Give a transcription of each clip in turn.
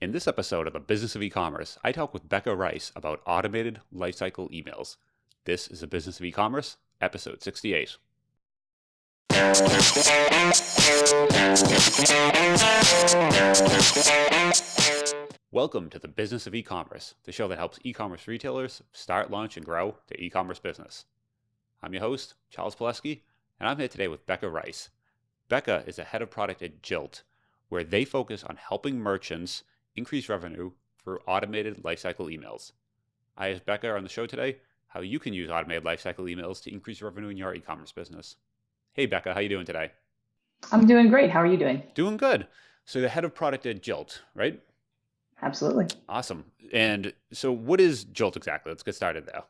In this episode of the Business of E-commerce, I talk with Beka Rice about automated lifecycle emails. This is the Business of E-commerce, episode 68. Welcome to the Business of E-commerce, the show that helps e-commerce retailers start, launch, and grow their e-commerce business. I'm your host, Charles Pileski, and I'm here today with Beka Rice. Beka is the head of product at Jilt, where they focus on helping merchants increase revenue through automated lifecycle emails. I asked Beka on the show today how you can use automated lifecycle emails to increase revenue in your e-commerce business. Hey Beka, how you doing today? I'm doing great. How are you doing? Doing good. So the head of product at Jilt, right? Absolutely. Awesome. And so what is Jilt exactly? Let's get started there.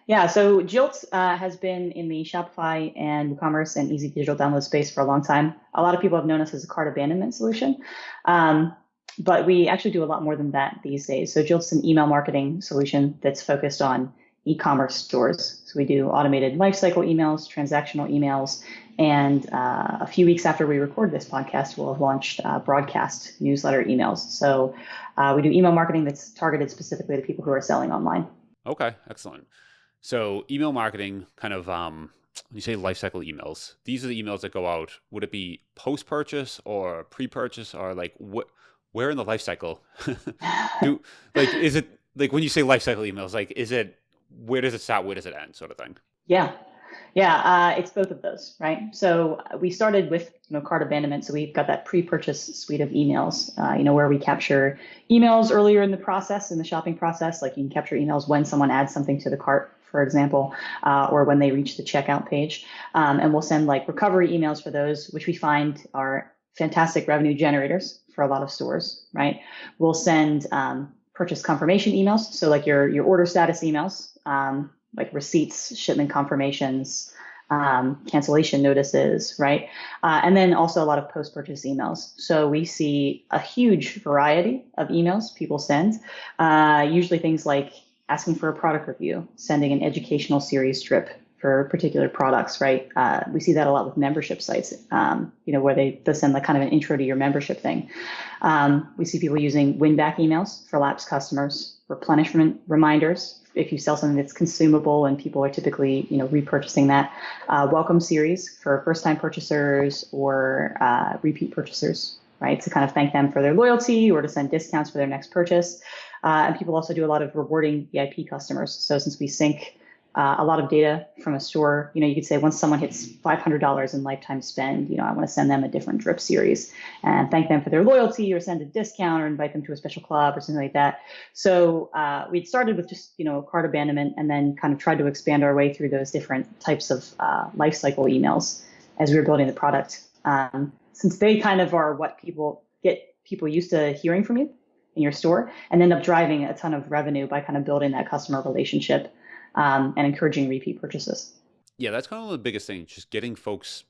Yeah, so Jilt has been in the Shopify and WooCommerce and easy digital download space for a long time. A lot of people have known us as a cart abandonment solution, but we actually do a lot more than that these days. So Jilt's an email marketing solution that's focused on e-commerce stores. So we do automated lifecycle emails, transactional emails, and a few weeks after we record this podcast, we'll have launched broadcast newsletter emails. So we do email marketing that's targeted specifically to people who are selling online. Okay, excellent. So email marketing, kind of, when you say lifecycle emails, these are the emails that go out. Would it be post-purchase or pre-purchase, or like where in the lifecycle? Is it like when you say lifecycle emails, like is it where does it start, where does it end, sort of thing? Yeah, it's both of those, right? So we started with cart abandonment, so we've got that pre-purchase suite of emails, where we capture emails earlier in the process, in the shopping process. Like you can capture emails when someone adds something to the cart, for example, or when they reach the checkout page, and we'll send like recovery emails for those, which we find are fantastic revenue generators for a lot of stores, right? We'll send purchase confirmation emails, so like your order status emails. Like receipts, shipment confirmations, cancellation notices, right? And then also a lot of post-purchase emails. So we see a huge variety of emails people send, usually things like asking for a product review, sending an educational series strip for particular products, right? We see that a lot with membership sites, where they send like kind of an intro to your membership thing. We see people using win-back emails for lapsed customers, replenishment reminders if you sell something that's consumable and people are typically, repurchasing that, welcome series for first-time purchasers or repeat purchasers, right? To kind of thank them for their loyalty or to send discounts for their next purchase. And people also do a lot of rewarding VIP customers. So since we sync a lot of data from a store, you could say once someone hits $500 in lifetime spend, I want to send them a different drip series and thank them for their loyalty or send a discount or invite them to a special club or something like that. So we'd started with just, cart abandonment and then kind of tried to expand our way through those different types of lifecycle emails as we were building the product. Since they kind of are what people used to hearing from you in your store and end up driving a ton of revenue by kind of building that customer relationship. And encouraging repeat purchases. Yeah, that's kind of the biggest thing, just getting folks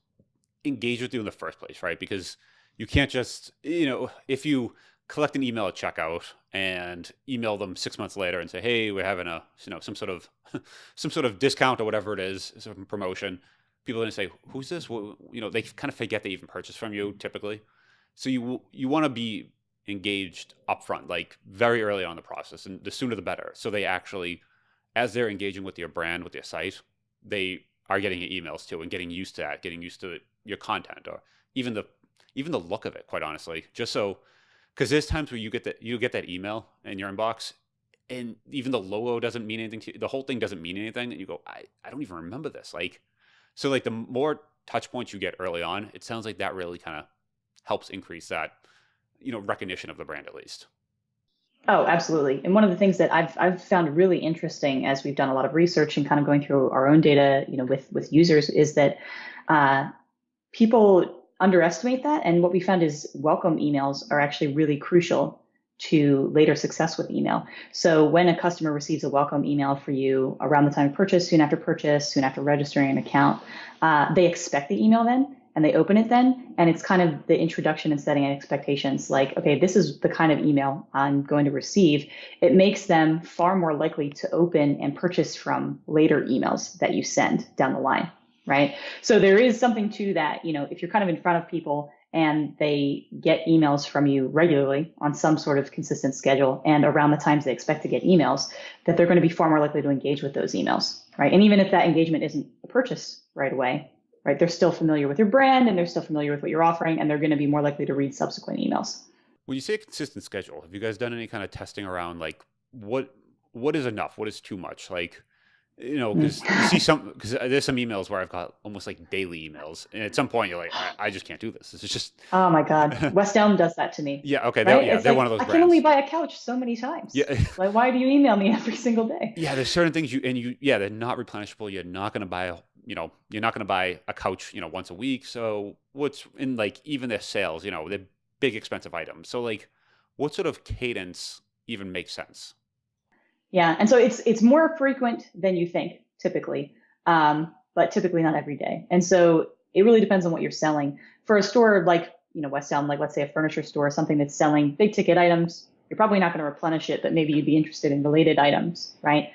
engaged with you in the first place, right? Because you can't just, if you collect an email at checkout and email them 6 months later and say, hey, we're having a, some sort of discount or whatever it is, some promotion, people are going to say, who's this? Well, they kind of forget they even purchased from you typically. So you want to be engaged upfront, like very early on in the process, and the sooner the better. So they actually, as they're engaging with your brand, with your site, they are getting your emails too and getting used to that, getting used to your content or even the look of it, quite honestly. Just so, because there's times where you get that email in your inbox and even the logo doesn't mean anything to you. The whole thing doesn't mean anything. And you go, I don't even remember this. So the more touch points you get early on, it sounds like that really kind of helps increase that, recognition of the brand at least. Oh, absolutely. And one of the things that I've found really interesting as we've done a lot of research and kind of going through our own data, with users is that people underestimate that. And what we found is welcome emails are actually really crucial to later success with email. So when a customer receives a welcome email for you around the time of purchase, soon after registering an account, they expect the email then. And they open it then, and it's kind of the introduction and setting expectations like, okay, this is the kind of email I'm going to receive. It makes them far more likely to open and purchase from later emails that you send down the line, right? So there is something to that, if you're kind of in front of people and they get emails from you regularly on some sort of consistent schedule and around the times they expect to get emails, that they're going to be far more likely to engage with those emails, right? And even if that engagement isn't a purchase right away, right, they're still familiar with your brand and they're still familiar with what you're offering, and they're going to be more likely to read subsequent emails. When you say a consistent schedule, have you guys done any kind of testing around like what is enough? What is too much? Like, because you see because there's some emails where I've got almost like daily emails, and at some point you're like, I just can't do this. This is just. Oh my God, West Elm does that to me. Yeah. Okay. Right? They're It's like, one of those I brands. can only buy a couch so many times. Yeah. Like, why do you email me every single day? Yeah. There's certain things they're not replenishable. You're not going to buy you're not going to buy a couch, once a week. So what's in like even their sales, they're big expensive items. So like, what sort of cadence even makes sense? Yeah, and so it's more frequent than you think typically, but typically not every day. And so it really depends on what you're selling. For a store like West Elm, like let's say a furniture store, something that's selling big ticket items, you're probably not going to replenish it, but maybe you'd be interested in related items, right?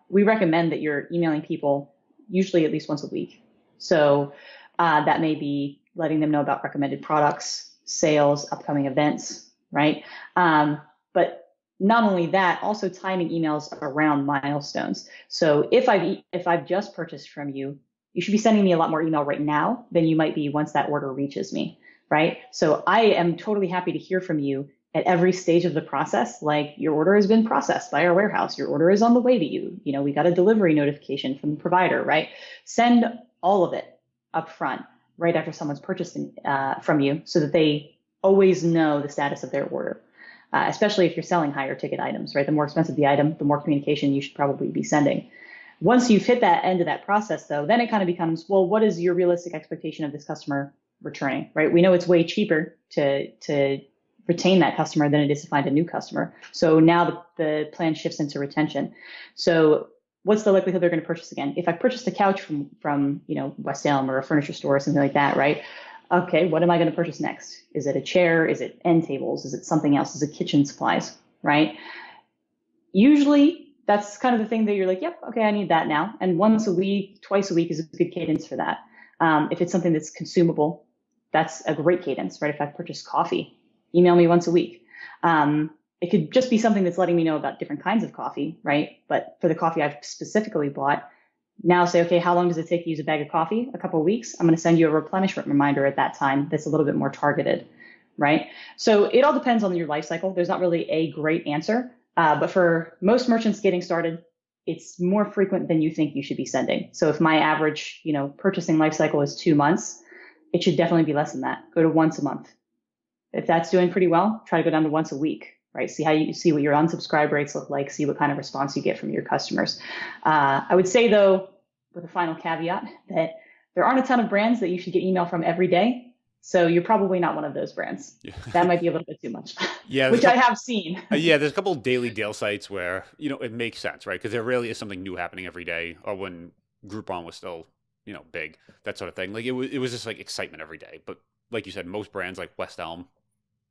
We recommend that you're emailing people usually at least once a week. So that may be letting them know about recommended products, sales, upcoming events, right? But not only that, also timing emails around milestones. So if I've just purchased from you, you should be sending me a lot more email right now than you might be once that order reaches me, right? So I am totally happy to hear from you at every stage of the process. Like, your order has been processed by our warehouse. Your order is on the way to you. We got a delivery notification from the provider, right? Send all of it up front right after someone's purchasing from you, so that they always know the status of their order. Especially if you're selling higher ticket items, right? The more expensive the item, the more communication you should probably be sending. Once you've hit that end of that process, though, then it kind of becomes, well, what is your realistic expectation of this customer returning, right? We know it's way cheaper to retain that customer than it is to find a new customer. So now the plan shifts into retention. So what's the likelihood they're going to purchase again? If I purchased a couch from West Elm or a furniture store or something like that, right? Okay, what am I going to purchase next? Is it a chair? Is it end tables? Is it something else? Is it kitchen supplies, right? Usually that's kind of the thing that you're like, yep, okay, I need that now. And once a week, twice a week is a good cadence for that. If it's something that's consumable, that's a great cadence, right? If I purchase coffee, email me once a week. It could just be something that's letting me know about different kinds of coffee, right? But for the coffee I've specifically bought, now say, okay, how long does it take to use a bag of coffee? A couple of weeks. I'm going to send you a replenishment reminder at that time that's a little bit more targeted, right? So it all depends on your life cycle. There's not really a great answer, but for most merchants getting started, it's more frequent than you think you should be sending. So if my average, purchasing life cycle is 2 months, it should definitely be less than that. Go to once a month. If that's doing pretty well, try to go down to once a week. Right? See what your unsubscribe rates look like, see what kind of response you get from your customers. I would say, though, with a final caveat, that there aren't a ton of brands that you should get email from every day. So you're probably not one of those brands. Yeah. That might be a little bit too much, yeah, which I have seen. Yeah, there's a couple of daily deal sites where, it makes sense, right? Because there really is something new happening every day, or when Groupon was still, big, that sort of thing. Like it was just like excitement every day. But like you said, most brands like West Elm,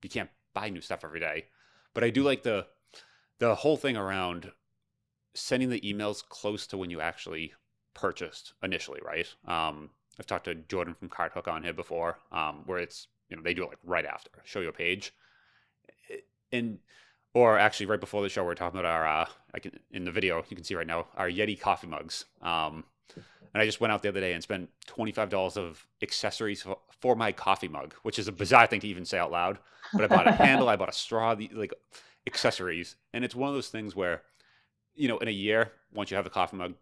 you can't buy new stuff every day. But I do like the whole thing around sending the emails close to when you actually purchased initially, right? I've talked to Jordan from Cart Hook on here before, where it's they do it like right after, show you a page, or actually right before the show, we're talking about our in the video you can see right now our Yeti coffee mugs. And I just went out the other day and spent $25 of accessories for my coffee mug, which is a bizarre thing to even say out loud. But I bought a handle, I bought a straw, like accessories. And it's one of those things where, in a year, once you have the coffee mug,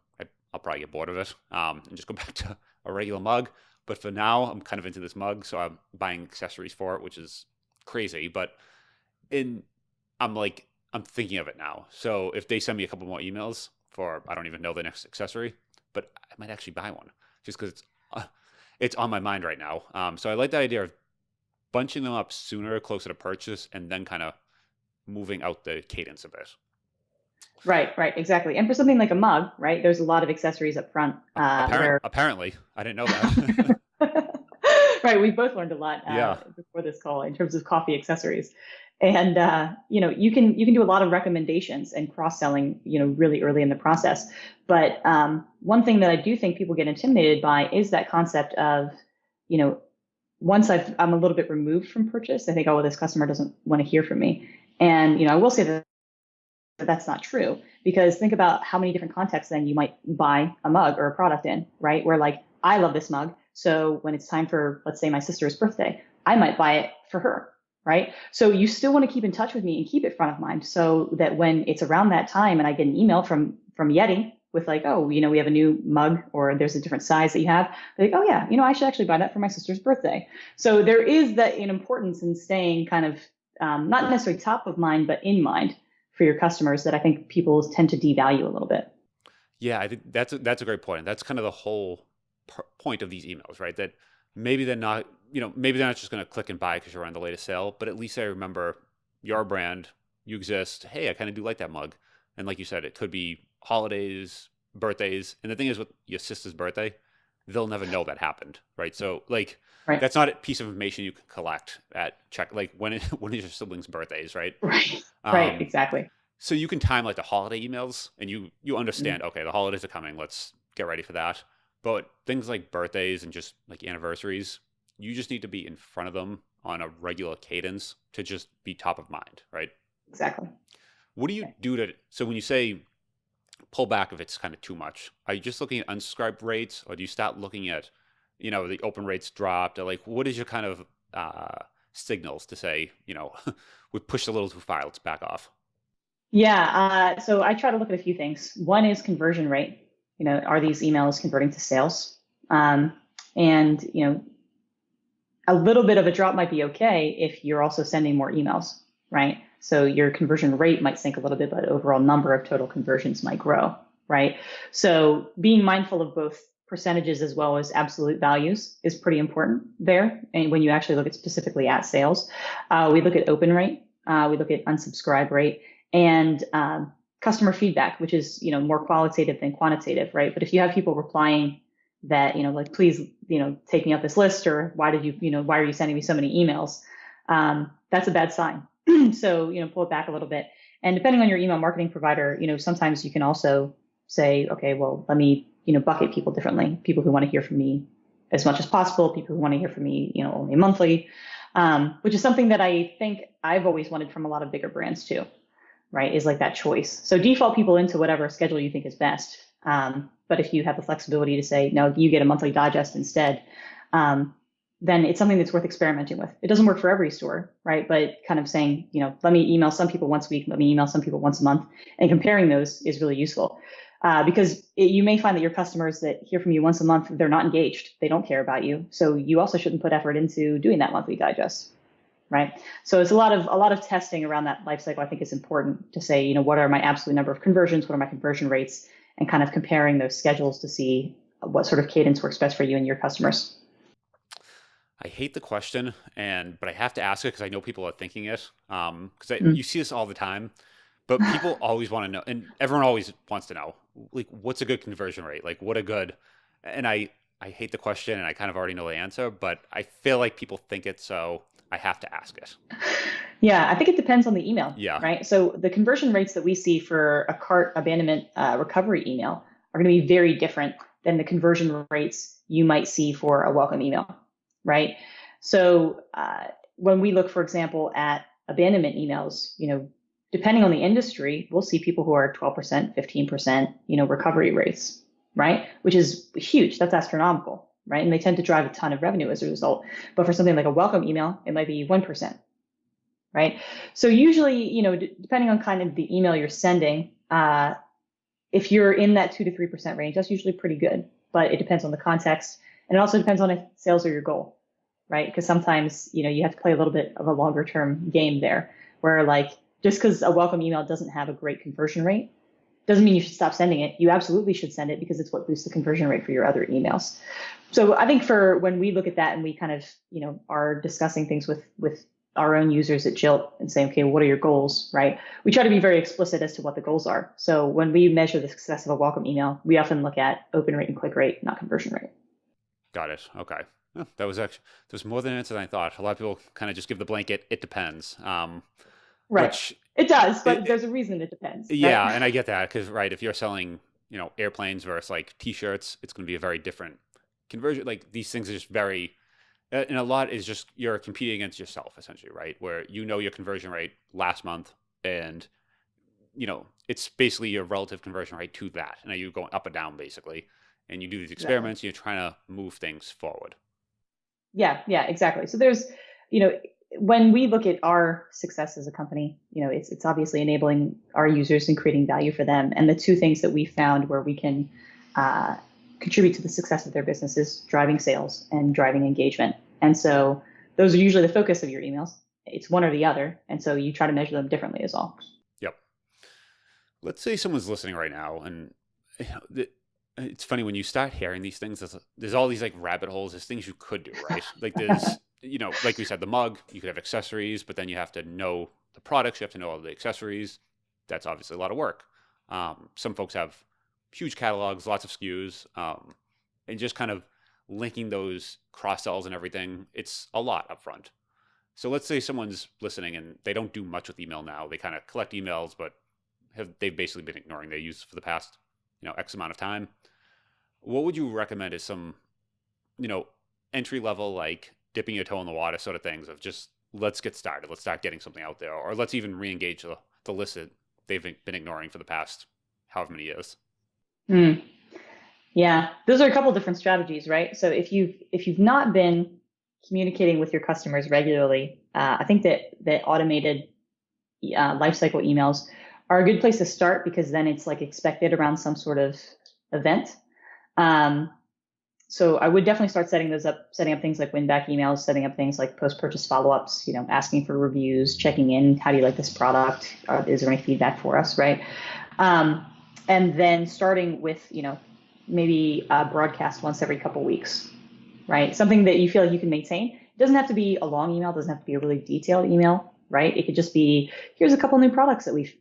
I'll probably get bored of it and just go back to a regular mug. But for now, I'm kind of into this mug, so I'm buying accessories for it, which is crazy. But I'm thinking of it now. So if they send me a couple more emails for, I don't even know the next accessory, but I might actually buy one just because it's on my mind right now. So I like the idea of bunching them up sooner, closer to purchase, and then kind of moving out the cadence of it. Right, exactly. And for something like a mug, right, there's a lot of accessories up front. Apparently, I didn't know that. Right, we both learned a lot before this call in terms of coffee accessories. And you can do a lot of recommendations and cross-selling, really early in the process. But one thing that I do think people get intimidated by is that concept of, once I'm a little bit removed from purchase, I think, oh, well, this customer doesn't want to hear from me. And, I will say that that's not true, because think about how many different contexts then you might buy a mug or a product in, right? Where like, I love this mug. So when it's time for, let's say, my sister's birthday, I might buy it for her, right? So you still want to keep in touch with me and keep it front of mind, so that when it's around that time and I get an email from Yeti with like, oh, we have a new mug, or there's a different size that you have, like, oh yeah, I should actually buy that for my sister's birthday. So there is that an importance in staying kind of not necessarily top of mind, but in mind for your customers, that I think people tend to devalue a little bit. Yeah, I think that's a great point. And that's kind of the whole point of these emails, right? That maybe they're not, maybe they're not just going to click and buy because you're on the latest sale, but at least I remember your brand, you exist. Hey, I kind of do like that mug. And like you said, it could be holidays, birthdays. And the thing is, with your sister's birthday, they'll never know that happened, right? So like, Right. that's not a piece of information you can collect at check. Like when is your siblings' birthdays, right? Right. Right. Um, Exactly. so you can time like the holiday emails, and you Mm. understand, okay, the holidays are coming. Let's get ready for that. But things like birthdays and just like anniversaries, you just need to be in front of them on a regular cadence to just be top of mind, right? Exactly. What do you do to, so when you say pull back if it's kind of too much, are you just looking at unsubscribe rates, or do you start looking at, the open rates dropped, or like what is your kind of signals to say, we pushed a little too far, let's back off? Yeah. So I try to look at a few things. One is conversion rate. Are these emails converting to sales? Um, and, a little bit of a drop might be okay if you're also sending more emails, right? So your conversion rate might sink a little bit, but overall number of total conversions might grow, right? So being mindful of both percentages as well as absolute values is pretty important there. And when you actually look at specifically at sales, we look at open rate, we look at unsubscribe rate, and customer feedback, which is more qualitative than quantitative, right? But if you have people replying that, like, please, take me off this list, or why did why are you sending me so many emails? That's a bad sign. So, pull it back a little bit. And depending on your email marketing provider, sometimes you can also say, okay, well, let me, bucket people differently. People who want to hear from me as much as possible, people who want to hear from me, only monthly, which is something that I think I've always wanted from a lot of bigger brands too, right? Is like that choice. So default people into whatever schedule you think is best. But if you have the flexibility to say, no, you get a monthly digest instead, then it's something that's worth experimenting with. It doesn't work for every store, right? But kind of saying, let me email some people once a week, let me email some people once a month, and comparing those is really useful. Because you may find that your customers that hear from you once a month, they're not engaged. They don't care about you. So you also shouldn't put effort into doing that monthly digest, right? So it's a lot of testing around that life cycle. I think is important to say, what are my absolute number of conversions? What are my conversion rates? And kind of comparing those schedules to see what sort of cadence works best for you and your customers. I hate the question, but I have to ask it because I know people are thinking it. Because Mm. you see this all the time, but people always want to know, and everyone always wants to know, like, what's a good conversion rate? Like, what a good, and I hate the question, and I kind of already know the answer, but I feel like people think it, so I have to ask it. Yeah, I think it depends on the email, Yeah. right? So the conversion rates that we see for a cart abandonment recovery email are going to be very different than the conversion rates you might see for a welcome email, right? So when we look, for example, at abandonment emails, depending on the industry, we'll see people who are 12%, 15%, recovery rates, right? Which is huge. That's astronomical, right? And they tend to drive a ton of revenue as a result. But for something like a welcome email, it might be 1%. Right. So usually, depending on kind of the email you're sending, if you're in that 2 to 3% range, that's usually pretty good. But it depends on the context, and it also depends on if sales are your goal, right? Because sometimes, you have to play a little bit of a longer term game there, where like just because a welcome email doesn't have a great conversion rate doesn't mean you should stop sending it. You absolutely should send it because it's what boosts the conversion rate for your other emails. So I think for when we look at that and we kind of, are discussing things with our own users at Jilt and saying, okay, what are your goals, right? We try to be very explicit as to what the goals are. So when we measure the success of a welcome email, we often look at open rate and click rate, not conversion rate. Got it. Okay. That was actually, there's more than an answer than I thought. A lot of people kind of just give the blanket, it depends. Right. Which, It does, it, but there's a reason it depends, right? yeah, and I get that because, right, if you're selling, airplanes versus like t-shirts, it's going to be a very different conversion. Like these things are just very, And a lot is just you're competing against yourself essentially, right? Where your conversion rate last month, and it's basically your relative conversion rate to that. And you're going up and down basically. And you do these Exactly. experiments, and you're trying to move things forward. Yeah, exactly. So there's, you know, when we look at our success as a company, it's obviously enabling our users and creating value for them. And the two things that we found where we can uh, contribute to the success of their business is driving sales and driving engagement. And so those are usually the focus of your emails. It's one or the other. And so you try to measure them differently as well. Yep. Let's say someone's listening right now, and it's funny when you start hearing these things. There's all these like rabbit holes. There's things you could do, right? Like there's, like we said, the mug. You could have accessories, but then you have to know the products. You have to know all the accessories. That's obviously a lot of work. Some folks have huge catalogs, lots of SKUs, and just kind of linking those cross sells and everything. It's a lot upfront. So let's say someone's listening and they don't do much with email now. They kind of collect emails, but they've basically been ignoring their use for the past X amount of time. What would you recommend as some entry level, like dipping your toe in the water sort of things of just let's get started, let's start getting something out there, or let's even re-engage the list that they've been ignoring for the past however many years? Mm, yeah, those are a couple different strategies, right? So if you've not been communicating with your customers regularly, I think that automated lifecycle emails are a good place to start because then it's like expected around some sort of event. Um, so I would definitely start setting up things like win back emails, setting up things like post-purchase follow-ups, asking for reviews, checking in, how do you like this product? Is there any feedback for us, right? Um, and then starting with, maybe a broadcast once every couple weeks, right? Something that you feel like you can maintain. It doesn't have to be a long email, it doesn't have to be a really detailed email, right? It could just be, here's a couple new products that we've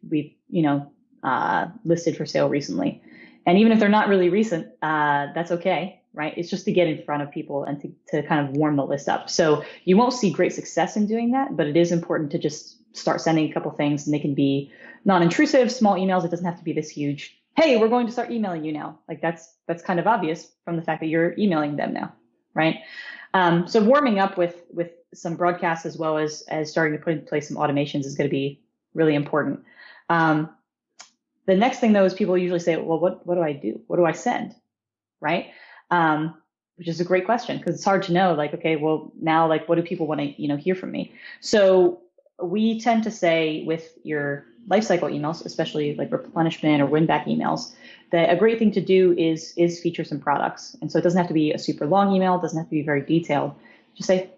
listed for sale recently. And even if they're not really recent, that's okay, right? It's just to get in front of people and to kind of warm the list up. So you won't see great success in doing that, but it is important to just start sending a couple things, and they can be non-intrusive, small emails. It doesn't have to be this huge, hey, we're going to start emailing you now. Like that's kind of obvious from the fact that you're emailing them now, right? So warming up with some broadcasts as well as starting to put in place some automations is going to be really important. The next thing though is people usually say, well, what do I do? What do I send? Right? Which is a great question because it's hard to know, like, okay, well now, like, what do people want to, hear from me? So we tend to say with your lifecycle emails, especially like replenishment or win back emails, that a great thing to do is feature some products. And so it doesn't have to be a super long email. It doesn't have to be very detailed. Just say,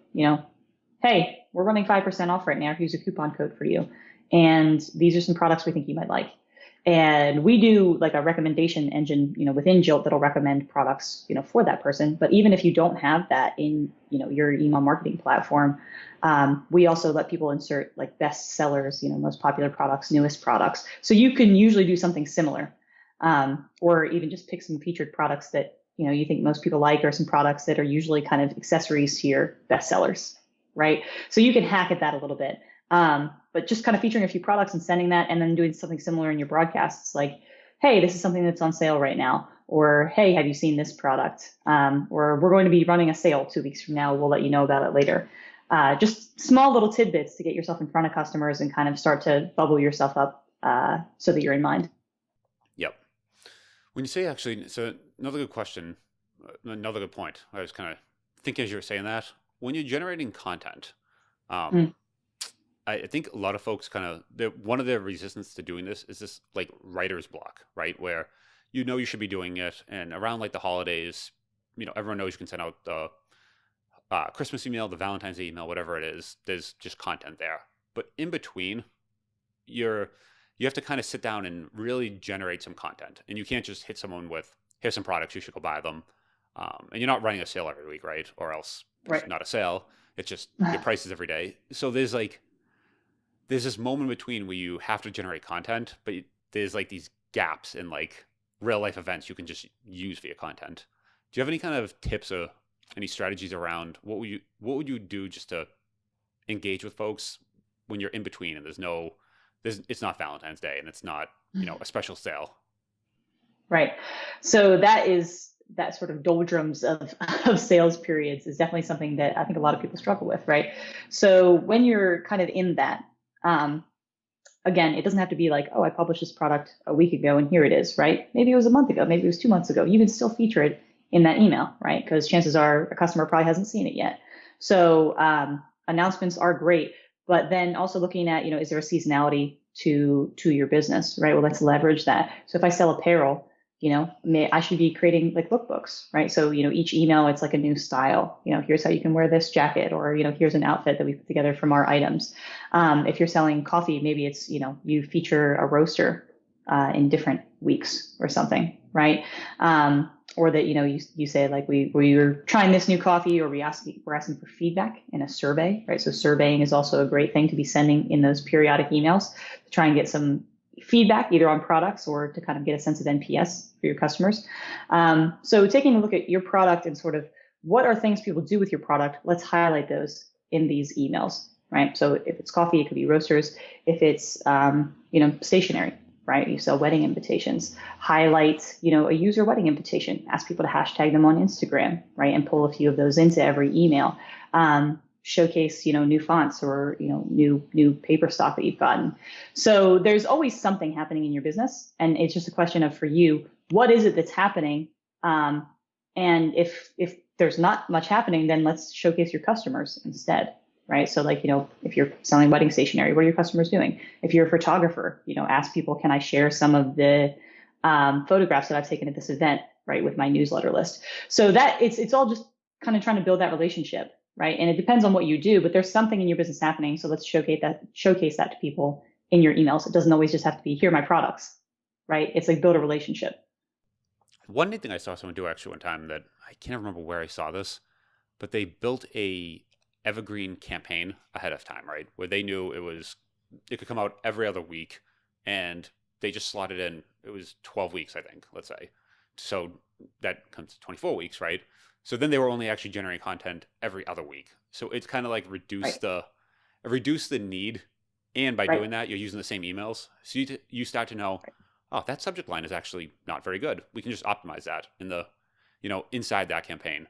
hey, we're running 5% off right now. Here's a coupon code for you. And these are some products we think you might like. And we do like a recommendation engine, within Jilt that'll recommend products, for that person. But even if you don't have that in, your email marketing platform, we also let people insert like best sellers, most popular products, newest products. So you can usually do something similar, or even just pick some featured products that, you think most people like, or some products that are usually kind of accessories to your best sellers, right? So you can hack at that a little bit. But just kind of featuring a few products and sending that, and then doing something similar in your broadcasts, like, hey, this is something that's on sale right now, or hey, have you seen this product? Or we're going to be running a sale 2 weeks from now. We'll let you know about it later. Just small little tidbits to get yourself in front of customers and kind of start to bubble yourself up so that you're in mind. Yep. When you say actually, so another good question, another good point. I was kind of thinking as you were saying that when you're generating content, um, Mm. I think a lot of folks one of their resistance to doing this is this like writer's block, right? Where you should be doing it, and around like the holidays, everyone knows you can send out the Christmas email, the Valentine's Day email, whatever it is. There's just content there, but in between, you have to kind of sit down and really generate some content, and you can't just hit someone with here's some products, you should go buy them, and you're not running a sale every week, right? Or else it's Right. not a sale. It's just your prices every day. So there's this moment between where you have to generate content, but there's like these gaps in like real life events you can just use via content. Do you have any kind of tips or any strategies around what would you do just to engage with folks when you're in between and it's not Valentine's Day and it's not, a special sale? Right. So that is that sort of doldrums of, of sales periods is definitely something that I think a lot of people struggle with, right? So when you're kind of in that, um, again, it doesn't have to be like, oh, I published this product a week ago and here it is, right? Maybe it was a month ago, maybe it was 2 months ago. You can still feature it in that email, right? Because chances are a customer probably hasn't seen it yet. So announcements are great, but then also looking at, is there a seasonality to your business, right? Well, let's leverage that. So if I sell apparel, I should be creating like lookbooks, right? So, each email, it's like a new style. Here's how you can wear this jacket, or, here's an outfit that we put together from our items. If you're selling coffee, maybe it's, you feature a roaster in different weeks or something, right? Or that, you say like we're trying this new coffee, or we're asking for feedback in a survey, right? So surveying is also a great thing to be sending in those periodic emails to try and get some feedback either on products or to kind of get a sense of NPS for your customers. So taking a look at your product and sort of what are things people do with your product, let's highlight those in these emails, right? So if it's coffee, it could be roasters. If it's, stationery, right? You sell wedding invitations, highlight, a user wedding invitation, ask people to hashtag them on Instagram, right? And pull a few of those into every email. Showcase, new fonts or, new paper stock that you've gotten. So there's always something happening in your business. And it's just a question of, for you, what is it that's happening? And if there's not much happening, then let's showcase your customers instead, right? So like, if you're selling wedding stationery, what are your customers doing? If you're a photographer, ask people, can I share some of the photographs that I've taken at this event, right, with my newsletter list? So that it's all just kind of trying to build that relationship, right? And it depends on what you do, but there's something in your business happening. So let's showcase that to people in your emails. It doesn't always just have to be, here are my products, right? It's like build a relationship. One neat thing I saw someone do actually one time that I can't remember where I saw this, but they built a evergreen campaign ahead of time, right? Where they knew it could come out every other week, and they just slotted in, it was 12 weeks, I think, let's say. So that comes to 24 weeks, right? So then they were only actually generating content every other week. So it's kind of like reduce the need. And by doing that, you're using the same emails. So you start to know, oh, that subject line is actually not very good. We can just optimize that inside that campaign.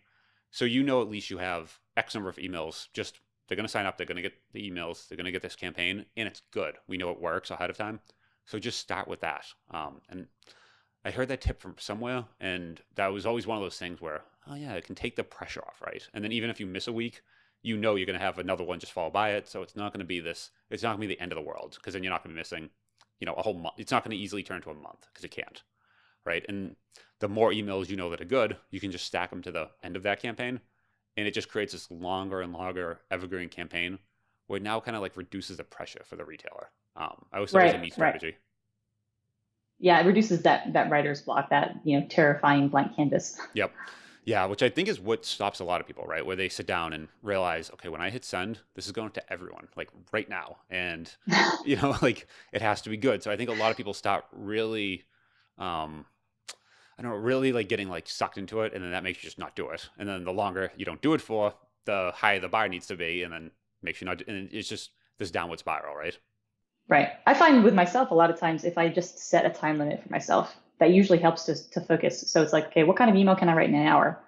So at least you have X number of emails. Just they're going to sign up. They're going to get the emails. They're going to get this campaign, and it's good. We know it works ahead of time. So just start with that. And I heard that tip from somewhere, and that was always one of those things where, oh yeah, it can take the pressure off, right? And then even if you miss a week, you're going to have another one just fall by it. So it's not going to be the end of the world, because then you're not going to be missing, a whole month. It's not going to easily turn to a month, because it can't, right? And the more emails that are good, you can just stack them to the end of that campaign, and it just creates this longer and longer evergreen campaign where it now kind of like reduces the pressure for the retailer. I always thought it was a neat strategy. Right. Yeah, it reduces that writer's block, that terrifying blank canvas. Yep. Yeah, which I think is what stops a lot of people, right? Where they sit down and realize, okay, when I hit send, this is going to everyone, like right now. And, like it has to be good. So I think a lot of people stop really, really like getting like sucked into it. And then that makes you just not do it. And then the longer you don't do it for, the higher the bar needs to be. And then makes you not, and it's just this downward spiral, right? Right. I find with myself, a lot of times, if I just set a time limit for myself, that usually helps to focus. So it's like, okay, what kind of email can I write in an hour?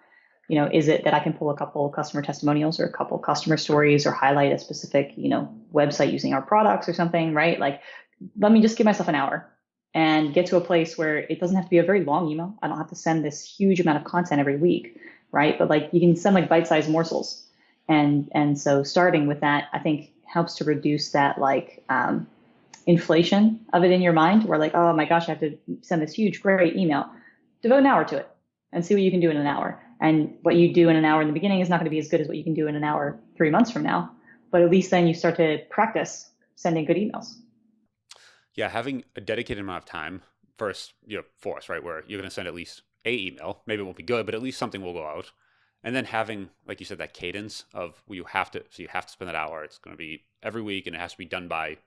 Is it that I can pull a couple customer testimonials or a couple customer stories or highlight a specific, website using our products or something, right? Like, let me just give myself an hour and get to a place where it doesn't have to be a very long email. I don't have to send this huge amount of content every week, right? But like you can send like bite-sized morsels. And so starting with that, I think helps to reduce that like, inflation of it in your mind, where like, oh my gosh, I have to send this huge, great email. Devote an hour to it and see what you can do in an hour. And what you do in an hour in the beginning is not going to be as good as what you can do in an hour 3 months from now. But at least then you start to practice sending good emails. Yeah, having a dedicated amount of time first, for us, right, where you're going to send at least a email. Maybe it won't be good, but at least something will go out. And then having, like you said, that cadence of you have to spend that hour. It's going to be every week, and it has to be done by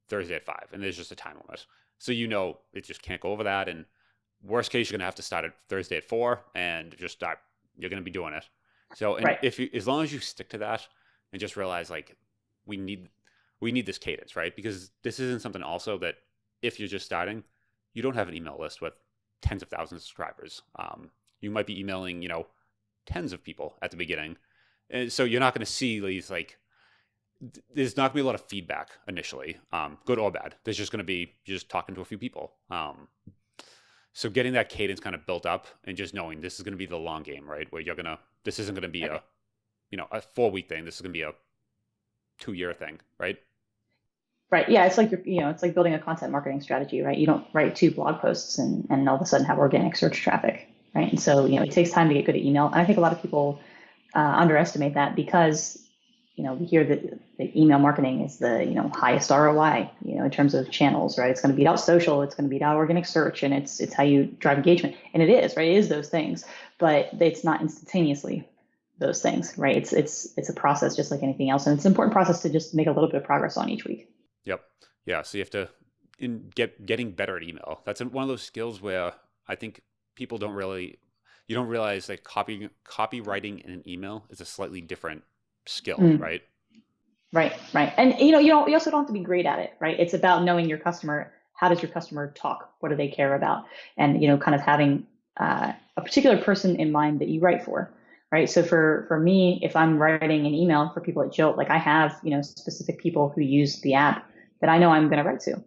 Thursday at 5, and there's just a time limit. So it just can't go over that. And worst case, you're gonna have to start at Thursday at 4 and just start. You're gonna be doing it. So and as long as you stick to that and just realize like we need this cadence, right? Because this isn't something also that if you're just starting, you don't have an email list with tens of thousands of subscribers. you might be emailing, tens of people at the beginning. And so you're not going to see these like, there's not going to be a lot of feedback initially, good or bad. There's just going to be, you're just talking to a few people. So getting that cadence kind of built up and just knowing this is going to be the long game, right? Where this isn't going to be a 4-week thing. This is going to be a 2-year thing, right? Right. Yeah. It's like it's like building a content marketing strategy, right? You don't write 2 blog posts and all of a sudden have organic search traffic, right? And so, it takes time to get good at email. And I think a lot of people underestimate that because, we hear that email marketing is the, highest ROI, in terms of channels, right? It's going to beat out social, it's going to beat out organic search, and it's how you drive engagement. And it is, right? It is those things, but it's not instantaneously those things, right? It's a process just like anything else. And it's an important process to just make a little bit of progress on each week. Yep. Yeah. So you have to getting better at email. That's one of those skills where I think people you don't realize that copywriting in an email is a slightly different skill, right? Right. And you also don't have to be great at it, right? It's about knowing your customer. How does your customer talk? What do they care about? And, kind of having a particular person in mind that you write for, right? So for me, if I'm writing an email for people at Jilt, like I have, specific people who use the app that I know I'm going to write to,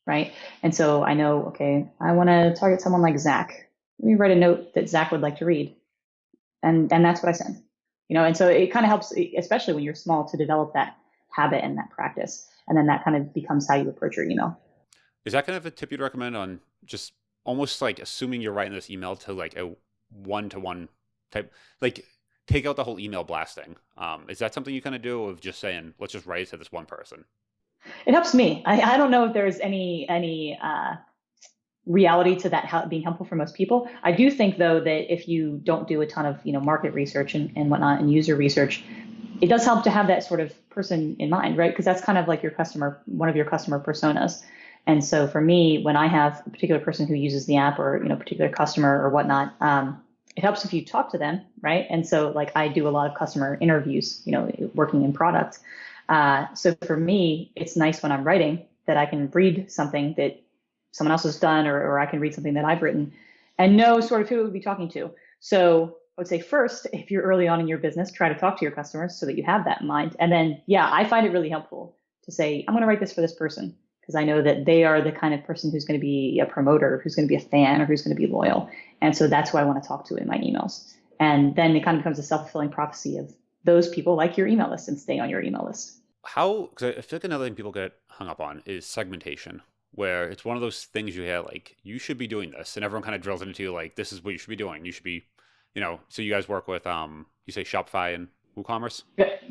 right? And so I know, okay, I want to target someone like Zach. Let me write a note that Zach would like to read. And that's what I send, and so it kind of helps, especially when you're small, to develop that habit and that practice. And then that kind of becomes how you approach your email. Is that kind of a tip you'd recommend on just almost like assuming you're writing this email to like a 1-to-1 type, like take out the whole email blasting? Is that something you kind of do of just saying, let's just write it to this one person? It helps me. I don't know if there's any reality to that being helpful for most people. I do think though that if you don't do a ton of market research and whatnot and user research, it does help to have that sort of person in mind, right? Because that's kind of like one of your customer personas. And so for me, when I have a particular person who uses the app or particular customer or whatnot, it helps if you talk to them, right? And so like I do a lot of customer interviews, working in product. So for me, it's nice when I'm writing that I can read something that someone else has done, or I can read something that I've written and know sort of who it would be talking to. So I would say first, if you're early on in your business, try to talk to your customers so that you have that in mind. And then, I find it really helpful to say, I'm going to write this for this person because I know that they are the kind of person who's going to be a promoter, who's going to be a fan, or who's going to be loyal. And so that's who I want to talk to in my emails. And then it kind of becomes a self-fulfilling prophecy of those people like your email list and stay on your email list. Because I feel like another thing people get hung up on is segmentation, where it's one of those things you hear like, you should be doing this. And everyone kind of drills into you like, this is what you should be doing. You should be, so you guys work with, you say Shopify and WooCommerce?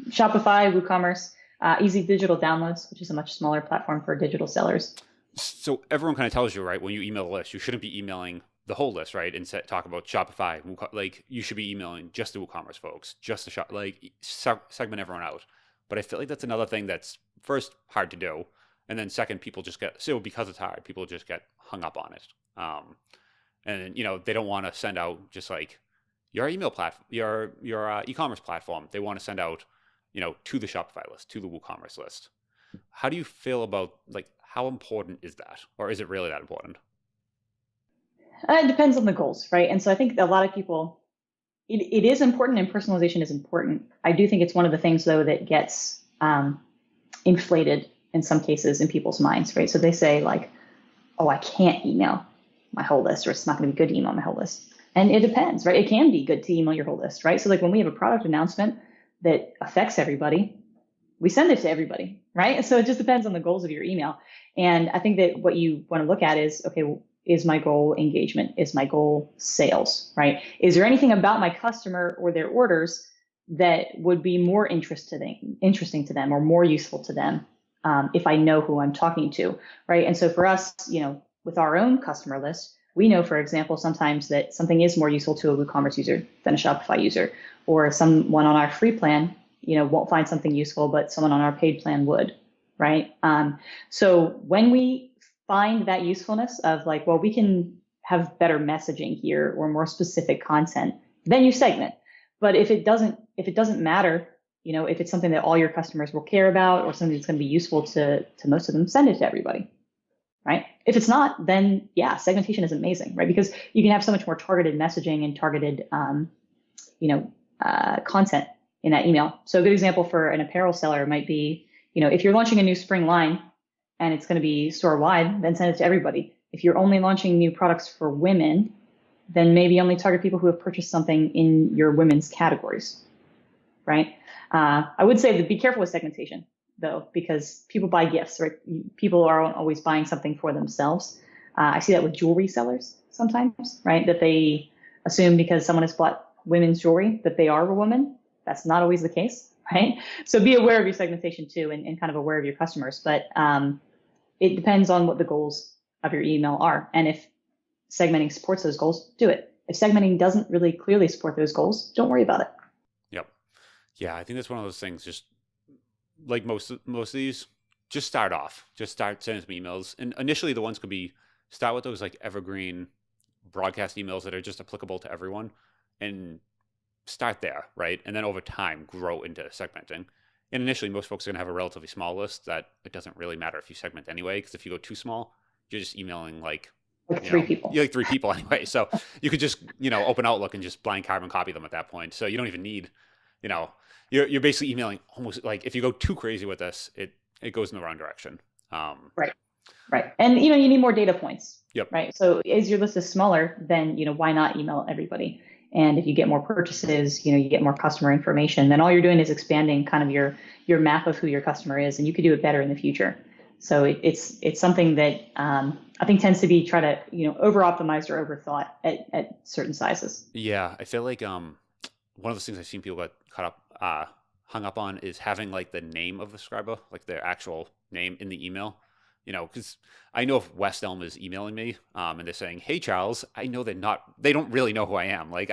Shopify, WooCommerce, Easy Digital Downloads, which is a much smaller platform for digital sellers. So everyone kind of tells you, right, when you email a list, you shouldn't be emailing the whole list, right? And talk about Shopify, like you should be emailing just the WooCommerce folks, just the shop, like segment everyone out. But I feel like that's another thing that's first hard to do. And then second, people just because it's hard, people just get hung up on it. And they don't want to send out just like your email platform, your e-commerce platform. They want to send out, to the Shopify list, to the WooCommerce list. How do you feel about like, how important is that? Or is it really that important? It depends on the goals, right? And so I think a lot of people, it is important and personalization is important. I do think it's one of the things though that gets inflated in some cases in people's minds, right? So they say like, oh, I can't email my whole list, or it's not going to be good to email my whole list. And it depends, right? It can be good to email your whole list, right? So like when we have a product announcement that affects everybody, we send it to everybody, right? So it just depends on the goals of your email. And I think that what you want to look at is, okay, is my goal engagement? Is my goal sales, right? Is there anything about my customer or their orders that would be more interesting to them or more useful to them if I know who I'm talking to, right? And so for us, with our own customer list, we know, for example, sometimes that something is more useful to a WooCommerce user than a Shopify user, or someone on our free plan, won't find something useful, but someone on our paid plan would, right? So when we find that usefulness of like, well, we can have better messaging here or more specific content, then you segment. But if it doesn't matter, if it's something that all your customers will care about or something that's going to be useful to most of them, send it to everybody. right? If it's not, then yeah, segmentation is amazing, right? Because you can have so much more targeted messaging and targeted, content in that email. So a good example for an apparel seller might be, if you're launching a new spring line and it's going to be store wide, then send it to everybody. If you're only launching new products for women, then maybe only target people who have purchased something in your women's categories, right? I would say that be careful with segmentation, though, because people buy gifts, right? People aren't always buying something for themselves. I see that with jewelry sellers sometimes, right? That they assume because someone has bought women's jewelry that they are a woman. That's not always the case, right? So be aware of your segmentation too, and kind of aware of your customers. But it depends on what the goals of your email are. And if segmenting supports those goals, do it. If segmenting doesn't really clearly support those goals, don't worry about it. Yep. Yeah, I think that's one of those things. Just like most of these, just start off. Just start sending some emails, and initially the ones could be start with those like evergreen broadcast emails that are just applicable to everyone, and start there, right? And then over time, grow into segmenting. And initially, most folks are going to have a relatively small list that it doesn't really matter if you segment anyway, because if you go too small, you're just emailing like, Like three people. you're like three people anyway. So you could just, open Outlook and just blind carbon copy them at that point. So you don't even need, you know, you're basically emailing almost like if you go too crazy with this, it goes in the wrong direction. Right. Right. And you need more data points. Yep. Right. So as your list is smaller, then why not email everybody? And if you get more purchases, you get more customer information, then all you're doing is expanding kind of your map of who your customer is, and you could do it better in the future. So it's something that I think tends to be try to over optimized or overthought at certain sizes. Yeah, I feel like one of those things I've seen people get hung up on is having like the name of the subscriber, like their actual name in the email. Because I know if West Elm is emailing me and they're saying, "Hey Charles," I know they don't really know who I am. Like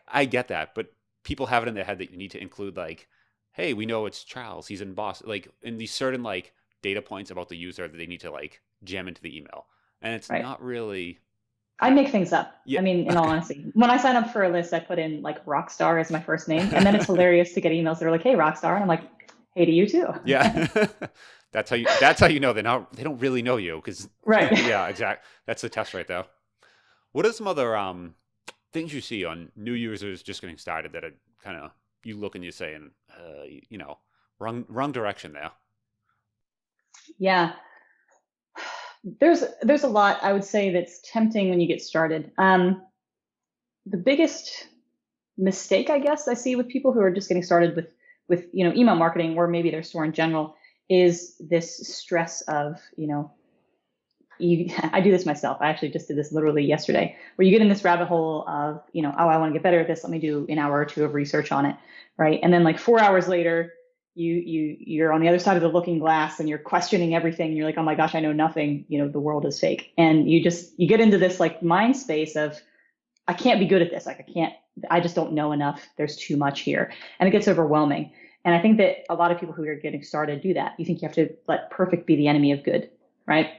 I get that, but people have it in their head that you need to include like, "Hey, we know it's Charles. He's in Boston." Like in these certain like data points about the user that they need to like jam into the email, and it's Right. not really. I make things up. Yeah. I mean, in all honesty, when I sign up for a list, I put in like Rockstar as my first name, and then it's hilarious to get emails that are like, "Hey, Rockstar," and I'm like, "Hey to you too." Yeah. That's how you know they don't really know you because Right. yeah, exactly. That's the test right there. What are some other things you see on new users just getting started that are kind of you look and you say, and wrong direction there? Yeah. There's a lot I would say that's tempting when you get started. The biggest mistake I guess I see with people who are just getting started with email marketing or maybe their store in general is this stress of I do this myself. I actually just did this literally yesterday, where you get in this rabbit hole of oh, I want to get better at this. Let me do an hour or two of research on it, right? And then like 4 hours later, you're on the other side of the looking glass and you're questioning everything. You're like, oh my gosh, I know nothing. The world is fake, and you get into this like mind space of I can't be good at this. Like I just don't know enough. There's too much here, and it gets overwhelming. And I think that a lot of people who are getting started do that. You think you have to let perfect be the enemy of good, right?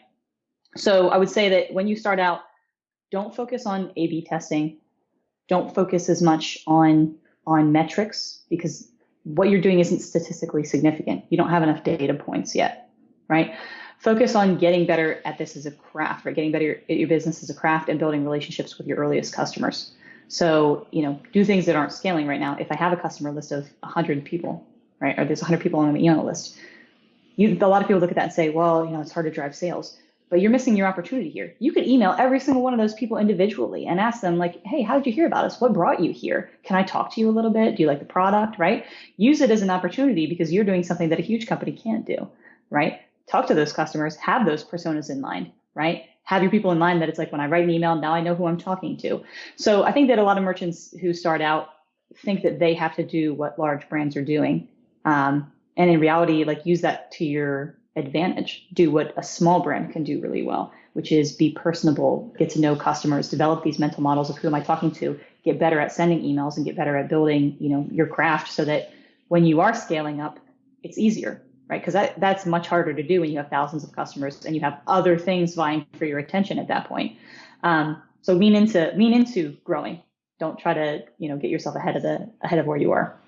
So I would say that when you start out, don't focus on A/B testing. Don't focus as much on metrics, because what you're doing isn't statistically significant. You don't have enough data points yet, right? Focus on getting better at this as a craft, right? Getting better at your business as a craft and building relationships with your earliest customers. So, do things that aren't scaling right now. If I have a customer list of 100 people, right, or there's 100 people on my email list, a lot of people look at that and say, well, it's hard to drive sales. But you're missing your opportunity here. You could email every single one of those people individually and ask them like, hey, how did you hear about us? What brought you here? Can I talk to you a little bit? Do you like the product, right? Use it as an opportunity because you're doing something that a huge company can't do, right? Talk to those customers, have those personas in mind, right? Have your people in mind that it's like when I write an email, now I know who I'm talking to. So I think that a lot of merchants who start out think that they have to do what large brands are doing. And in reality, like use that to your advantage. Do what a small brand can do really well, which is be personable, get to know customers, develop these mental models of who am I talking to, get better at sending emails and get better at building, your craft so that when you are scaling up, it's easier, right? Because that's much harder to do when you have thousands of customers and you have other things vying for your attention at that point. So lean into growing. Don't try to, get yourself ahead of where you are.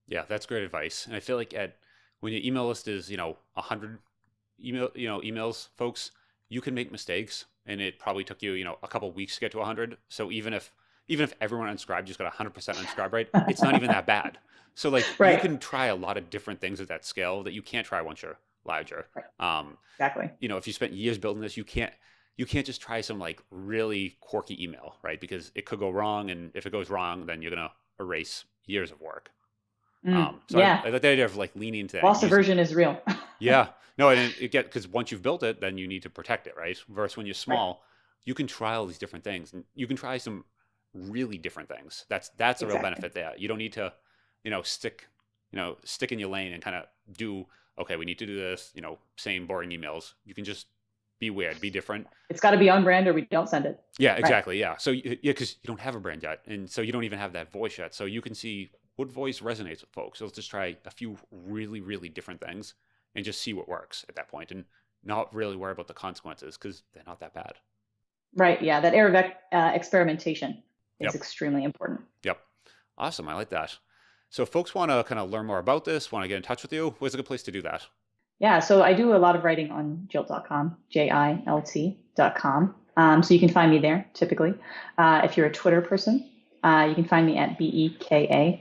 Yeah, that's great advice. And I feel like when your email list is 100 emails, folks, you can make mistakes, and it probably took you, a couple weeks to get to 100. So even if everyone unscribed just got 100% unscribe rate, it's not even that bad. So like you Right. can try a lot of different things at that scale that you can't try once you're larger. Right. Um, Exactly. if you spent years building this, you can't just try some like really quirky email, right? Because it could go wrong, and if it goes wrong, then you're gonna erase years of work. So Yeah. I like the idea of like leaning into that. Loss aversion is real. Yeah, no, and because once you've built it, then you need to protect it, right? Versus when you're Right. small, you can try all these different things, and you can try some really different things. That's a real Exactly. benefit there. You don't need to, stick in your lane and kind of do, okay, we need to do this, same boring emails. You can just be weird, be different. It's got to be on brand or we don't send it. Yeah, Right. exactly. Yeah. So yeah, because you don't have a brand yet, and so you don't even have that voice yet. So you can see what voice resonates with folks. So let's just try a few really, really different things and just see what works at that point, and not really worry about the consequences because they're not that bad. Right. Yeah. That era of experimentation is Yep. extremely important. Yep. Awesome. I like that. So if folks want to kind of learn more about this, want to get in touch with you, where's a good place to do that? Yeah. So I do a lot of writing on jilt.com, Jilt.com. So you can find me there typically. If you're a Twitter person, you can find me at BEKA_RICE.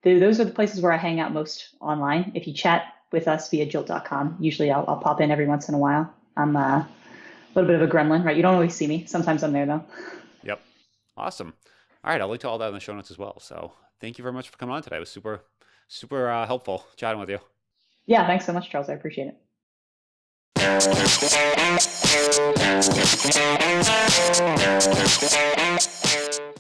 Yeah, those are the places where I hang out most online. If you chat with us via Jilt.com, usually I'll pop in every once in a while. I'm a little bit of a gremlin, right? You don't always see me. Sometimes I'm there though. Yep. Awesome. All right. I'll link to all that in the show notes as well. So thank you very much for coming on today. It was super, super helpful chatting with you. Yeah, thanks so much, Charles. I appreciate it.